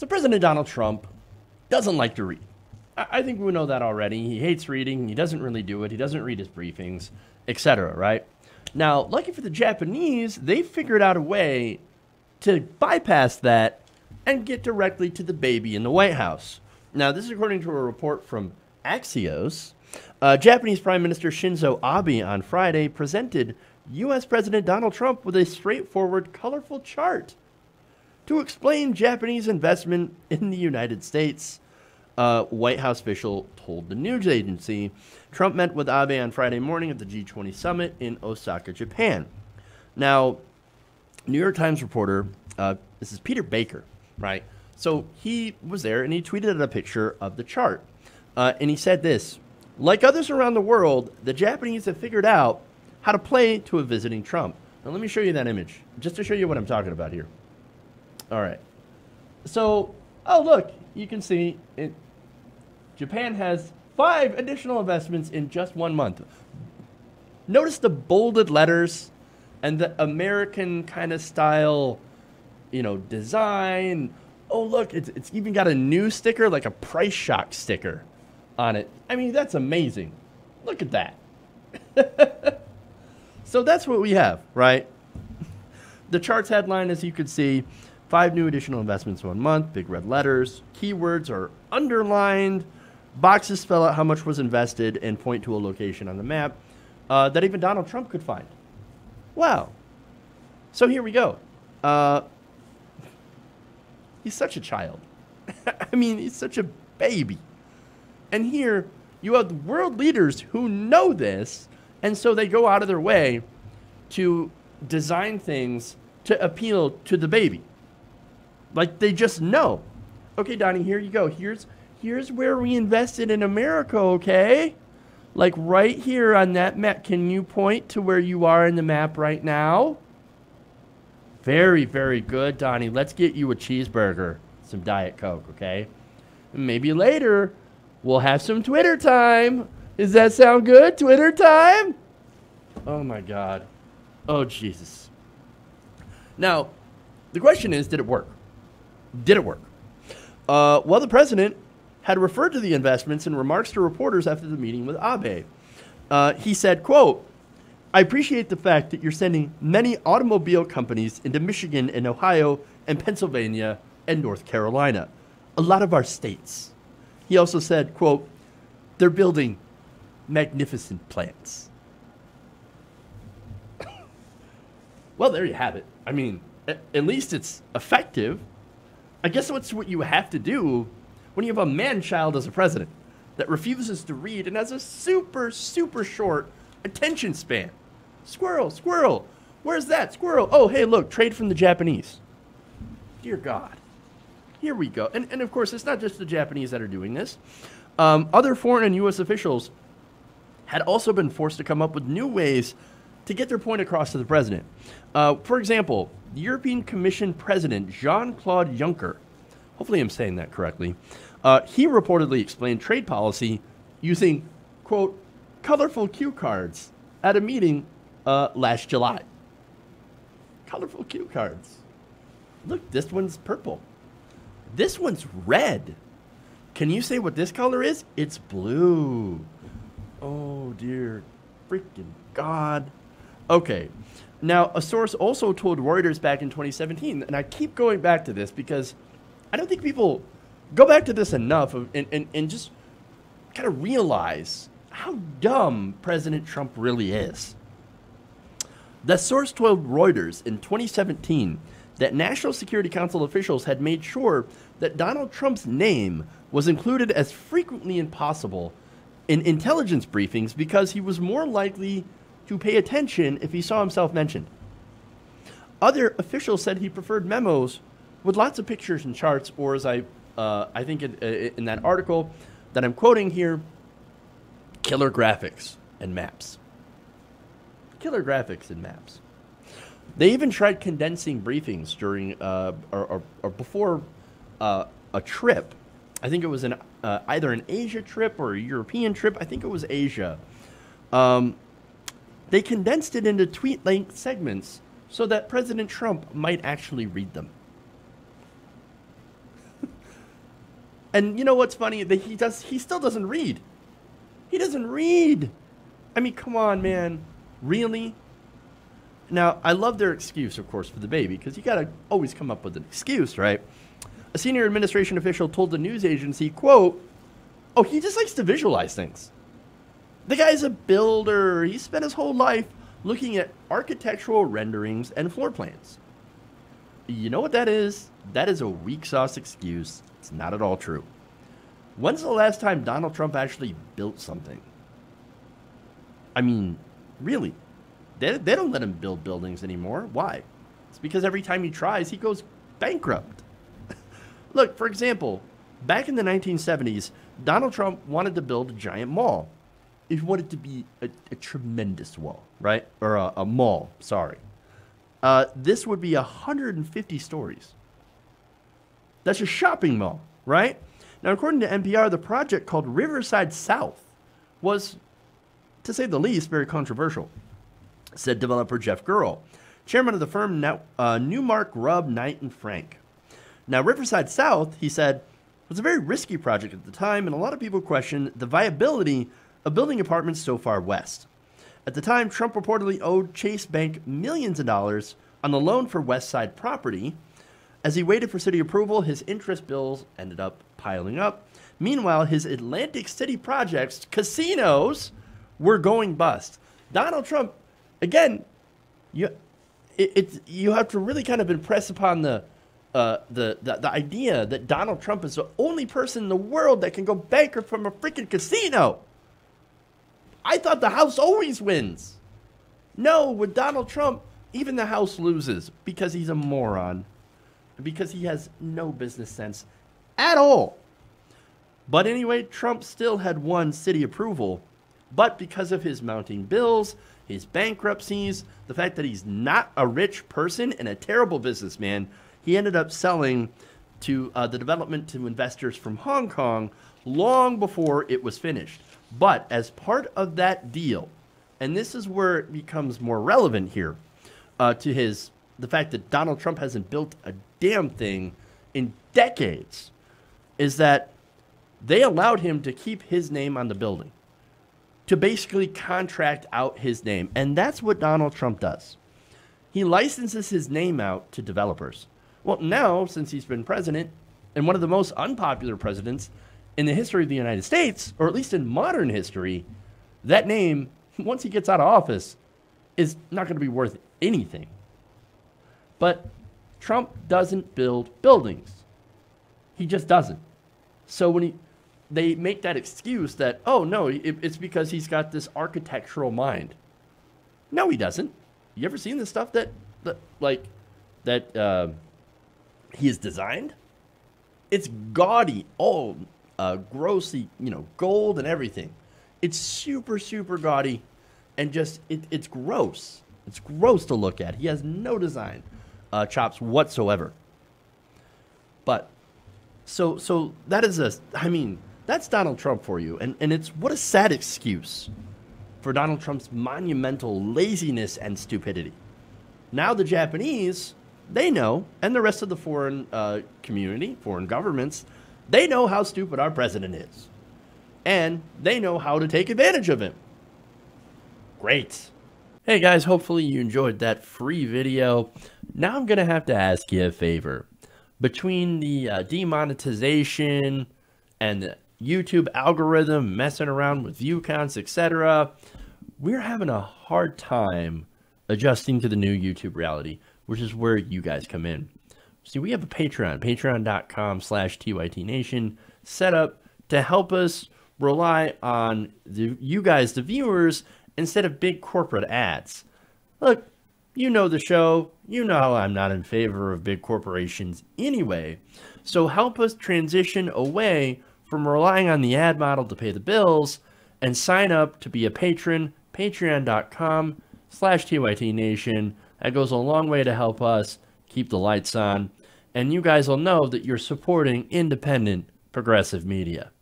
So President Donald Trump doesn't like to read. I think we know that already. He hates reading. He doesn't really do it. He doesn't read his briefings, etc. Right? Now, lucky for the Japanese, they figured out a way to bypass that and get directly to the baby in the White House. Now, this is according to a report from Axios. Japanese Prime Minister Shinzo Abe on Friday presented U.S. President Donald Trump with a straightforward, colorful chart to explain Japanese investment in the United States. White House official told the news agency. Trump met with Abe on Friday morning at the G20 summit in Osaka, Japan. Now, New York Times reporter, this is Peter Baker, right? So he was there and he tweeted a picture of the chart. And he said this: like others around the world, the Japanese have figured out how to play to a visiting Trump. Now, let me show you that image, just to show you what I'm talking about here. All right. So, oh, look, you can see it. Japan has 5 additional investments in just 1 month. Notice the bolded letters and the American kind of style, design. Oh, look, it's even got a new sticker, like a Price Shock sticker on it. I mean, that's amazing. Look at that. So that's what we have, right? The chart's headline, as you can see, 5 new additional investments in 1 month, big red letters. Keywords are underlined. Boxes spell out how much was invested and point to a location on the map that even Donald Trump could find. Wow. So here we go. He's such a child. I mean, he's such a baby. And here you have world leaders who know this, and so they go out of their way to design things to appeal to the baby. Like, they just know. Okay, Donnie, here you go. Here's where we invested in America, okay? Like right here on that map. Can you point to where you are in the map right now? Very, very good, Donnie. Let's get you a cheeseburger, some Diet Coke, okay? Maybe later we'll have some Twitter time. Does that sound good? Twitter time? Oh, my God. Oh, Jesus. Now, the question is, did it work? Did it work? Well, the president had referred to the investments in remarks to reporters after the meeting with Abe. He said, quote, "I appreciate the fact that you're sending many automobile companies into Michigan and Ohio and Pennsylvania and North Carolina, a lot of our states." He also said, quote, "They're building magnificent plants." Well, there you have it. I mean, at least it's effective. I guess that's what you have to do when you have a man-child as a president that refuses to read and has a super, super short attention span. Squirrel, squirrel. Where's that squirrel? Oh, hey, look, trade from the Japanese. Dear God. Here we go. And of course, it's not just the Japanese that are doing this. Other foreign and U.S. officials had also been forced to come up with new ways to get their point across to the president. For example, the European Commission President, Jean-Claude Juncker, hopefully I'm saying that correctly, he reportedly explained trade policy using, quote, colorful cue cards at a meeting last July. Colorful cue cards. Look, this one's purple. This one's red. Can you say what this color is? It's blue. Oh, dear freaking God. Okay. Now, a source also told Reuters back in 2017, and I keep going back to this because I don't think people go back to this enough and just kind of realize how dumb President Trump really is. The source told Reuters in 2017 that National Security Council officials had made sure that Donald Trump's name was included as frequently as possible in intelligence briefings because he was more likely to pay attention if he saw himself mentioned. Other officials said he preferred memos with lots of pictures and charts, or as I think in that article that I'm quoting here, killer graphics and maps. Killer graphics and maps. They even tried condensing briefings during or before a trip. I think it was either an Asia trip or a European trip. I think it was Asia. They condensed it into tweet-length segments so that President Trump might actually read them. And you know what's funny? That he still doesn't read. He doesn't read. I mean, come on, man. Really? Now, I love their excuse, of course, for the baby, because you got to always come up with an excuse, right? A senior administration official told the news agency, quote, "Oh, he just likes to visualize things. The guy's a builder. He spent his whole life looking at architectural renderings and floor plans." You know what that is? That is a weak sauce excuse. It's not at all true. When's the last time Donald Trump actually built something? I mean, really? They don't let him build buildings anymore. Why? It's because every time he tries, he goes bankrupt. Look, for example, back in the 1970s, Donald Trump wanted to build a giant mall. He wanted to be a tremendous wall, right? Or a mall, sorry. This would be 150 stories. That's a shopping mall, right? Now, according to NPR, the project called Riverside South was, to say the least, very controversial, said developer Jeff Gurl, chairman of the firm Newmark, Rubb, Knight, and Frank. Now, Riverside South, he said, was a very risky project at the time, and a lot of people questioned the viability of building apartments so far west. At the time, Trump reportedly owed Chase Bank millions of dollars on the loan for West Side property. As he waited for city approval, his interest bills ended up piling up. Meanwhile, his Atlantic City projects, casinos, were going bust. Donald Trump, again, you have to really kind of impress upon the idea that Donald Trump is the only person in the world that can go bankrupt from a freaking casino. I thought the House always wins. No, with Donald Trump, even the House loses because he's a moron, because he has no business sense at all. But anyway, Trump still had won city approval, but because of his mounting bills, his bankruptcies, the fact that he's not a rich person and a terrible businessman, he ended up selling to the development to investors from Hong Kong long before it was finished. But as part of that deal, and this is where it becomes more relevant here, to the fact that Donald Trump hasn't built a damn thing in decades, is that they allowed him to keep his name on the building, to basically contract out his name. And that's what Donald Trump does. He licenses his name out to developers. Well, now, since he's been president, and one of the most unpopular presidents in the history of the United States, or at least in modern history, that name, once he gets out of office, is not going to be worth anything. But Trump doesn't build buildings. He just doesn't. So when they make that excuse that, oh, no, it's because he's got this architectural mind. No, he doesn't. You ever seen the stuff that he has designed? It's gaudy, grossly, gold and everything. It's super, super gaudy, and just it's gross. It's gross to look at. He has no design chops whatsoever. But so that is that's Donald Trump for you, and it's what a sad excuse for Donald Trump's monumental laziness and stupidity. Now the Japanese, they know, and the rest of the foreign community, foreign governments, they know how stupid our president is. And they know how to take advantage of him. Great. Hey guys, hopefully you enjoyed that free video. Now I'm going to have to ask you a favor. Between the demonetization and the YouTube algorithm messing around with view counts, etc., we're having a hard time adjusting to the new YouTube reality, which is where you guys come in. See, we have a Patreon, patreon.com/TYTNation, set up to help us rely on you guys, the viewers, instead of big corporate ads. Look, you know the show. You know how I'm not in favor of big corporations anyway. So help us transition away from relying on the ad model to pay the bills and sign up to be a patron, patreon.com/TYTNation. That goes a long way to help us keep the lights on. And you guys will know that you're supporting independent, progressive media.